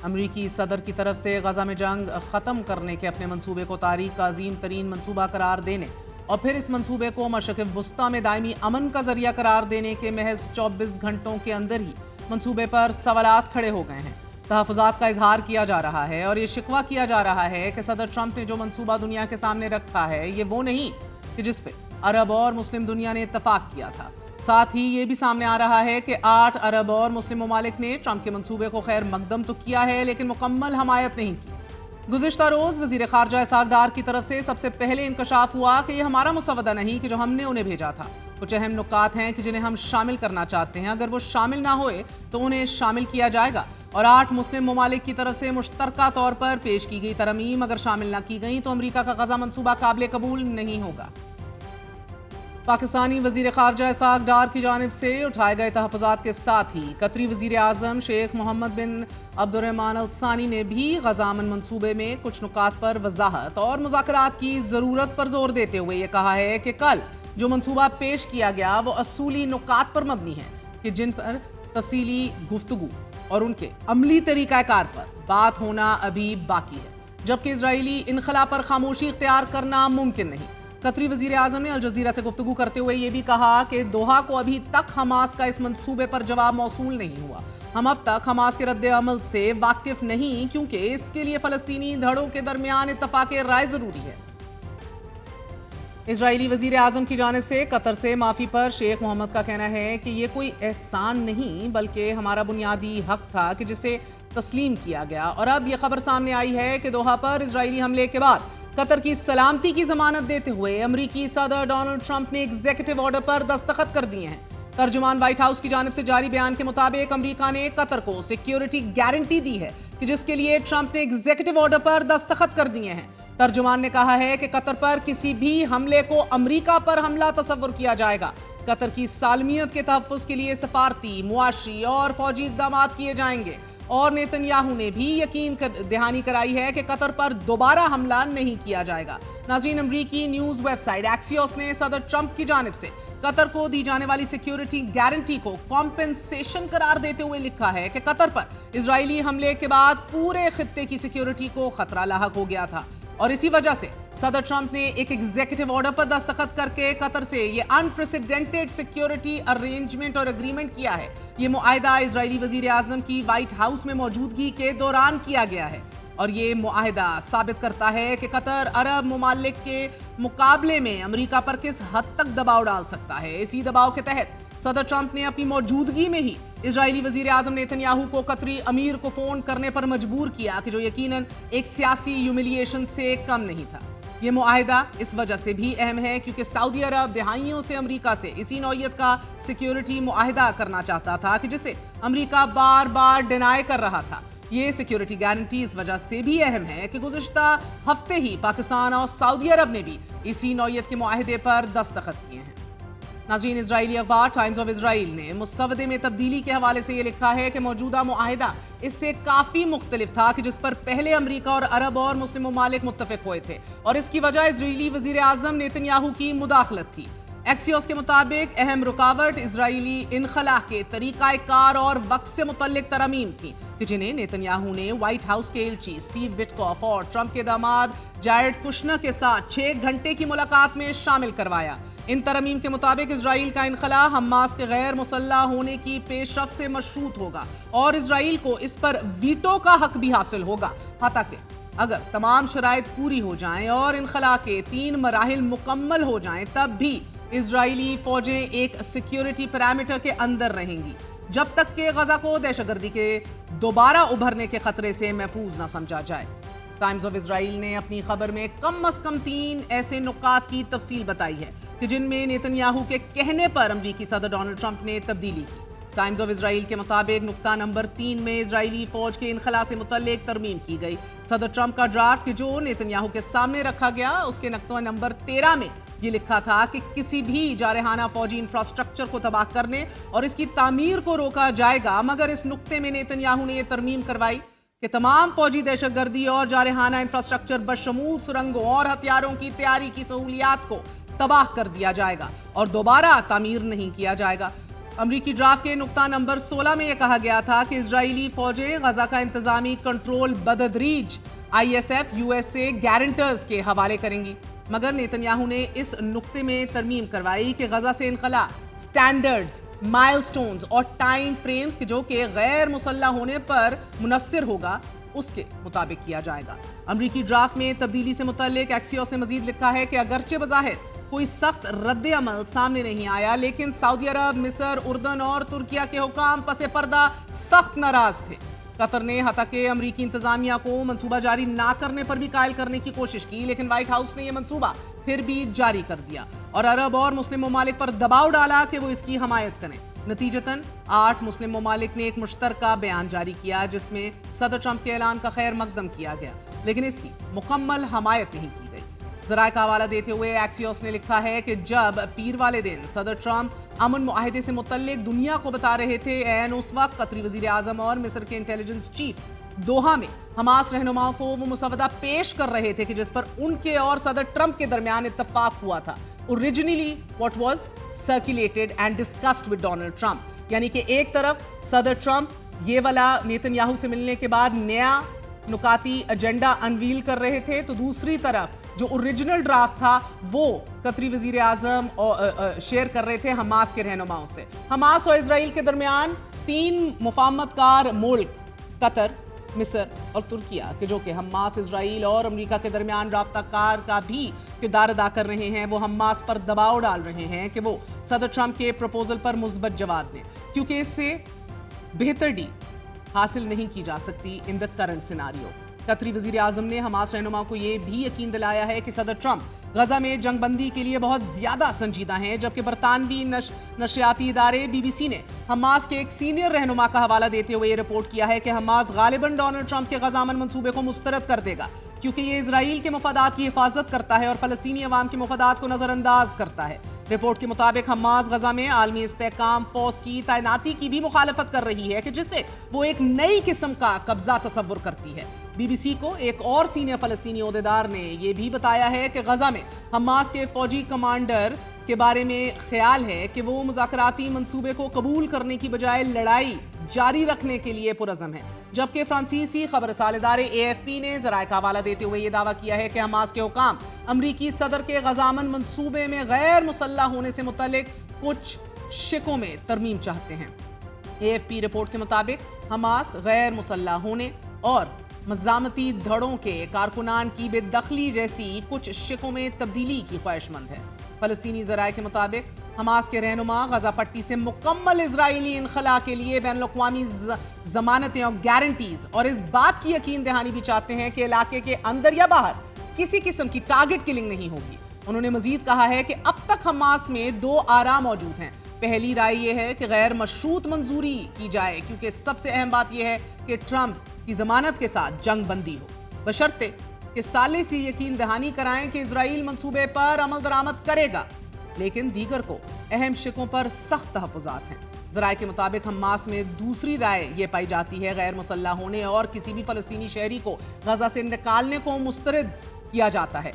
امریکی صدر کی طرف سے غزہ میں جنگ ختم کرنے کے اپنے منصوبے کو تاریخ کا عظیم ترین منصوبہ قرار دینے اور پھر اس منصوبے کو مشرق وسطی میں دائمی امن کا ذریعہ قرار دینے کے محض 24 گھنٹوں کے اندر ہی منصوبے پر سوالات کھڑے ہو گئے ہیں۔ تحفظات کا اظہار کیا جا رہا ہے اور یہ شکوہ کیا جا رہا ہے کہ صدر ٹرمپ نے جو منصوبہ دنیا کے سامنے رکھا ہے یہ وہ نہیں کہ جس پہ عرب اور مسلم دنیا نے اتفاق کیا تھا۔ ساتھ ہی یہ بھی سامنے آ رہا ہے کہ 8 عرب اور مسلم ممالک نے ٹرمپ کے منصوبے کو خیر مقدم تو کیا ہے لیکن مکمل حمایت نہیں کی۔ گزشتہ روز وزیر خارجہ اسحاق ڈار کی طرف سے سب سے پہلے انکشاف ہوا کہ یہ ہمارا مسودہ نہیں کہ جو ہم نے انہیں بھیجا تھا۔ کچھ اہم نکات ہیں کہ جنہیں ہم شامل کرنا چاہتے ہیں، اگر وہ شامل نہ ہوئے تو انہیں شامل کیا جائے گا، اور 8 مسلم ممالک کی طرف سے مشترکہ طور پر پیش کی گئی ترامیم اگر شامل نہ کی گئیں تو امریکہ کا غزہ منصوبہ قابل قبول نہیں ہوگا۔ پاکستانی وزیر خارجہ اسحاق ڈار کی جانب سے اٹھائے گئے تحفظات کے ساتھ ہی قطری وزیر اعظم شیخ محمد بن عبد الرحمن ال ثانی نے بھی غزہ امن منصوبے میں کچھ نکات پر وضاحت اور مذاکرات کی ضرورت پر زور دیتے ہوئے یہ کہا ہے کہ کل جو منصوبہ پیش کیا گیا وہ اصولی نکات پر مبنی ہے کہ جن پر تفصیلی گفتگو اور ان کے عملی طریقہ کار پر بات ہونا ابھی باقی ہے، جبکہ اسرائیلی انخلا پر خاموشی اختیار کرنا ممکن نہیں۔ قطری وزیر اعظم نے الجزیرہ سے گفتگو کرتے ہوئے یہ بھی کہا کہ دوحہ کو ابھی تک حماس کا اس منصوبے پر جواب موصول نہیں ہوا۔ ہم اب تک حماس کے رد عمل سے واقف نہیں کیونکہ اس کے لیے فلسطینی دھڑوں کے درمیان اتفاق رائے ضروری ہے۔ اسرائیلی وزیر اعظم کی جانب سے قطر سے معافی پر شیخ محمد کا کہنا ہے کہ یہ کوئی احسان نہیں بلکہ ہمارا بنیادی حق تھا کہ جسے تسلیم کیا گیا، اور اب یہ خبر سامنے آئی ہے کہ دوحہ پر اسرائیلی حملے کے بعد قطر کی سلامتی کی ضمانت دیتے ہوئے امریکی صدر ڈونلڈ ٹرمپ نے ایگزیکٹو آرڈر پر دستخط کر دیے ہیں۔ ترجمان وائٹ ہاؤس کی جانب سے جاری بیان کے مطابق امریکہ نے قطر کو سیکیورٹی گارنٹی دی ہے کہ جس کے لیے ٹرمپ نے ایگزیکٹو آرڈر پر دستخط کر دیے ہیں۔ ترجمان نے کہا ہے کہ قطر پر کسی بھی حملے کو امریکہ پر حملہ تصور کیا جائے گا۔ قطر کی سالمیت کے تحفظ کے لیے سفارتی، معاشی اور فوجی اقدامات کیے جائیں گے، اور نیتن یاہو نے بھی یقین دہانی کرائی ہے کہ قطر پر دوبارہ حملہ نہیں کیا جائے گا۔ ناظرین، امریکی نیوز ویب سائٹ ایکسیوس نے صدر ٹرمپ کی جانب سے قطر کو دی جانے والی سیکیورٹی گارنٹی کو کمپنسیشن قرار دیتے ہوئے لکھا ہے کہ قطر پر اسرائیلی حملے کے بعد پورے خطے کی سیکیورٹی کو خطرہ لاحق ہو گیا تھا، اور اسی وجہ سے صدر ٹرمپ نے ایک ایگزیکٹو آرڈر پر دستخط کر کے قطر سے یہ انپریسیڈنٹڈ سیکیورٹی ارینجمنٹ اور اگریمنٹ کیا ہے۔ یہ معاہدہ اسرائیلی وزیر اعظم کی وائٹ ہاؤس میں موجودگی کے دوران کیا گیا ہے، اور یہ معاہدہ ثابت کرتا ہے کہ قطر عرب ممالک کے مقابلے میں امریکہ پر کس حد تک دباؤ ڈال سکتا ہے۔ اسی دباؤ کے تحت صدر ٹرمپ نے اپنی موجودگی میں ہی اسرائیلی وزیر اعظم نیتن یاہو کو قطری امیر کو فون کرنے پر مجبور کیا کہ جو یقیناً ایک سیاسی ہیوملیشن سے کم نہیں تھا۔ یہ معاہدہ اس وجہ سے بھی اہم ہے کیونکہ سعودی عرب دہائیوں سے امریکہ سے اسی نوعیت کا سیکیورٹی معاہدہ کرنا چاہتا تھا کہ جسے امریکہ بار بار ڈینائی کر رہا تھا۔ یہ سیکیورٹی گارنٹی اس وجہ سے بھی اہم ہے کہ گزشتہ ہفتے ہی پاکستان اور سعودی عرب نے بھی اسی نوعیت کے معاہدے پر دستخط کیے ہیں۔ ناظرین، اسرائیلی اخبار ٹائمز آف اسرائیل نے مسودے میں تبدیلی کے حوالے سے یہ لکھا ہے کہ موجودہ معاہدہ اس سے کافی مختلف تھا کہ جس پر پہلے امریکہ اور عرب اور مسلم ممالک متفق ہوئے تھے، اور اس کی وجہ اسرائیلی وزیر اعظم نیتن یاہو کی مداخلت تھی۔ ایکسیوس کے مطابق اہم رکاوٹ اسرائیلی انخلا کے طریقہ کار اور وقت سے متعلق ترامیم تھی کہ جنہیں نیتن یاہو نے وائٹ ہاؤس کے ایلچی سٹیو وٹکوف اور ٹرمپ کے داماد جیرڈ کشنر کے ساتھ 6 گھنٹے کی ملاقات میں شامل کروایا۔ ان ترامیم کے مطابق اسرائیل کا انخلا حماس کے غیر مسلح ہونے کی پیش رفت سے مشروط ہوگا، اور اسرائیل کو اس پر ویٹو کا حق بھی حاصل ہوگا، حتیٰ کہ اگر تمام شرائط پوری ہو جائیں اور انخلا کے 3 مراحل مکمل ہو جائیں تب بھی اسرائیلی فوجیں ایک سیکیورٹی پیرامیٹر کے اندر رہیں گی، جب تک کہ غزہ کو دہشت گردی کے دوبارہ ابھرنے کے خطرے سے محفوظ نہ سمجھا جائے۔ ٹائمز آف اسرائیل نے اپنی خبر میں کم از کم 3 ایسے نکات کی تفصیل بتائی ہے کہ جن میں نیتن یاہو کے کہنے پر امریکی صدر ڈونلڈ ٹرمپ نے تبدیلی کی۔ ٹائمز آف اسرائیل کے مطابق نقطہ نمبر 3 میں اسرائیلی فوج کے انخلا سے متعلق ترمیم کی گئی۔ صدر ٹرمپ کا ڈرافٹ کہ جو نیتن یاہو کے سامنے رکھا گیا، اس کے نقطہ نمبر 13 میں یہ لکھا تھا کہ کسی بھی جارحانہ فوجی انفراسٹرکچر کو تباہ کرنے اور اس کی تعمیر کو روکا جائے گا، مگر اس نقطے میں نیتن یاہو نے یہ ترمیم کروائی کہ تمام فوجی دہشت گردی اور جارحانہ انفراسٹرکچر بشمول سرنگوں اور ہتھیاروں کی تیاری کی سہولیات کو تباہ کر دیا جائے گا اور دوبارہ تعمیر نہیں کیا جائے گا۔ امریکی ڈرافٹ کے نقطہ نمبر 16 میں یہ کہا گیا تھا کہ اسرائیلی فوجیں غزہ کا انتظامی کنٹرول بتدریج ISF USA گارنٹرز کے حوالے کریں گی، مگر نیتن یاہو نے اس نقطے میں ترمیم کروائی کہ غزہ سے انخلا سٹینڈرڈز، مائل سٹونز اور ٹائم فریمز کے جو کہ غیر مسلح ہونے پر منحصر ہوگا اس کے مطابق کیا جائے گا۔ امریکی ڈرافٹ میں تبدیلی سے متعلق ایکسیوس نے مزید لکھا ہے کہ اگرچہ بظاہر کوئی سخت رد عمل سامنے نہیں آیا، لیکن سعودی عرب، مصر، اردن اور ترکیہ کے حکام پس پردہ سخت ناراض تھے۔ قطر نے حتیٰ کہ امریکی انتظامیہ کو منصوبہ جاری نہ کرنے پر بھی قائل کرنے کی کوشش کی، لیکن وائٹ ہاؤس نے یہ منصوبہ پھر بھی جاری کر دیا اور عرب اور مسلم ممالک پر دباؤ ڈالا کہ وہ اس کی حمایت کریں۔ نتیجتاً 8 مسلم ممالک نے ایک مشترکہ بیان جاری کیا جس میں صدر ٹرمپ کے اعلان کا خیر مقدم کیا گیا، لیکن اس کی مکمل حمایت نہیں کی گئی۔ ذرائع کا حوالہ دیتے ہوئے ایکسیوس نے لکھا ہے کہ جب پیر والے دن صدر ٹرمپ امن معاہدے سے متعلق دنیا کو بتا رہے تھے، اس وقت قطری وزیر اعظم اور مصر کے انٹیلیجنس چیف دوحہ میں حماس رہنماؤں کو وہ مسودہ پیش کر رہے تھے کہ جس پر ان کے اور صدر ٹرمپ کے درمیان اتفاق ہوا تھا۔ Originally what was circulated and discussed with Donald Trump، یعنی کہ ایک طرف صدر ٹرمپ یہ والا نیتن یاہو سے ملنے کے بعد نیا نکاتی ایجنڈا انویل کر رہے تھے، تو دوسری طرف جو اوریجنل ڈرافٹ تھا وہ قطری وزیر اعظم شیئر کر رہے تھے حماس کے رہنماؤں سے۔ حماس اور اسرائیل کے درمیان 3 مفاہمت کار ملک قطر، مصر اور ترکیہ کہ جو کہ حماس، اسرائیل اور امریکہ کے درمیان رابطہ کار کا بھی کردار ادا کر رہے ہیں، وہ حماس پر دباؤ ڈال رہے ہیں کہ وہ صدر ٹرمپ کے پروپوزل پر مثبت جواب دیں، کیونکہ اس سے بہتر ڈیل حاصل نہیں کی جا سکتی ان دا کرنٹ سیناریو۔ قطری وزیر اعظم نے حماس رہنما کو یہ بھی یقین دلایا ہے کہ صدر ٹرمپ غزہ میں جنگ بندی کے لیے بہت زیادہ سنجیدہ ہیں، جبکہ برطانوی نشریاتی ادارے BBC نے حماس کے ایک سینئر رہنما کا حوالہ دیتے ہوئے یہ رپورٹ کیا ہے کہ حماس غالباً ڈونلڈ ٹرمپ کے غزہ امن منصوبے کو مسترد کر دے گا، کیونکہ یہ اسرائیل کے مفادات کی حفاظت کرتا ہے اور فلسطینی عوام کے مفادات کو نظر انداز کرتا ہے۔ رپورٹ کے مطابق حماس غزہ میں عالمی استحکام فورس کی تعیناتی کی بھی مخالفت کر رہی ہے کہ جسے وہ ایک نئی قسم کا قبضہ تصور کرتی ہے۔ BBC کو ایک اور سینئر فلسطینی عہدیدار نے یہ بھی بتایا ہے کہ غزہ میں حماس کے فوجی کمانڈر کے بارے میں خیال ہے کہ وہ مذاکراتی منصوبے کو قبول کرنے کی بجائے لڑائی جاری رکھنے کے لیے پرعزم ہے، جبکہ فرانسیسی خبر رساں ادارے AFP نے ذرائع کا حوالہ دیتے ہوئے یہ دعویٰ کیا ہے کہ حماس کے حکام امریکی صدر کے غزہ امن منصوبے میں غیر مسلح ہونے سے متعلق کچھ شکوں میں ترمیم چاہتے ہیں۔ AFP رپورٹ کے مطابق حماس غیر مسلح ہونے اور مزاحمتی دھڑوں کے کارکنان کی بے دخلی جیسی کچھ شکوں میں تبدیلی کی خواہش مند ہے۔ فلسطینی ذرائع کے مطابق حماس کے رہنما غزہ پٹی سے مکمل اسرائیلی انخلاء کے لیے بین الاقوامی ضمانتیں اور گارنٹیز اور اس بات کی یقین دہانی بھی چاہتے ہیں کہ علاقے کے اندر یا باہر کسی قسم کی ٹارگٹ کلنگ نہیں ہوگی۔ انہوں نے مزید کہا ہے کہ اب تک حماس میں 2 آرا موجود ہیں۔ پہلی رائے یہ ہے کہ غیر مشروط منظوری کی جائے، کیونکہ سب سے اہم بات یہ ہے کہ ٹرمپ کی ضمانت کے ساتھ جنگ بندی ہو، بشرطے کہ سالے سے یقین دہانی کرائیں کہ اسرائیل منصوبے پر عمل درآمد کرے گا، لیکن دیگر کو اہم شکوں پر سخت تحفظات ہیں۔ ذرائع کے مطابق حماس میں دوسری رائے یہ پائی جاتی ہے غیر مسلح ہونے اور کسی بھی فلسطینی شہری کو غزہ سے نکالنے کو مسترد کیا جاتا ہے۔